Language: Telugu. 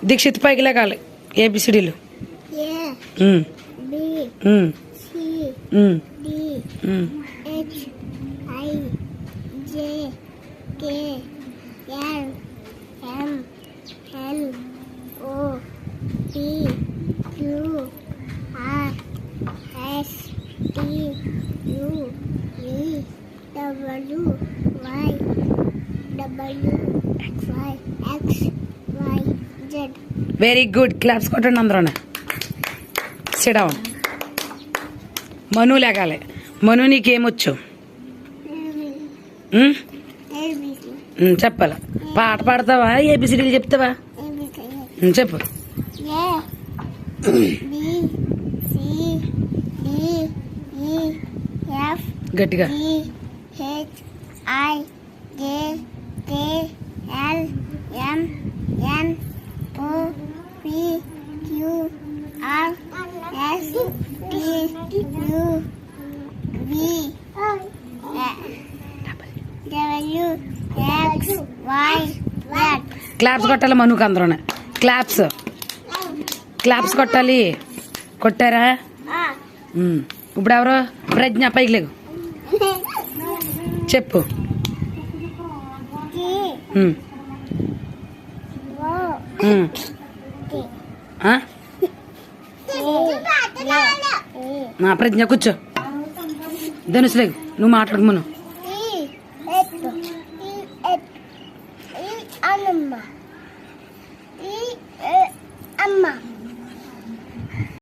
దీక్షిత్ పైకి లేకాలి ఏబిసిడీలు. Very good. క్లాప్స్ కొట్టండి అందరూ. SIT down. మను లేగాలి. మను నీకేమొచ్చు చెప్పాల. పాట పాడతావా? ఏబిసిడీలు చెప్తావా? చెప్పు. గట్టిగా. క్లాప్స్ కొట్టాలి మనుకు అందరూ. క్లాప్స్ క్లాప్స్ కొట్టాలి. కొట్టారా? ఇప్పుడు ఎవరు? ప్రజ్ఞ పైకి లేవు. చెప్పు. ప్రజ్ఞ కూర్చో. ధనుసు లేవు. నువ్వు మాట్లాడకు. మనం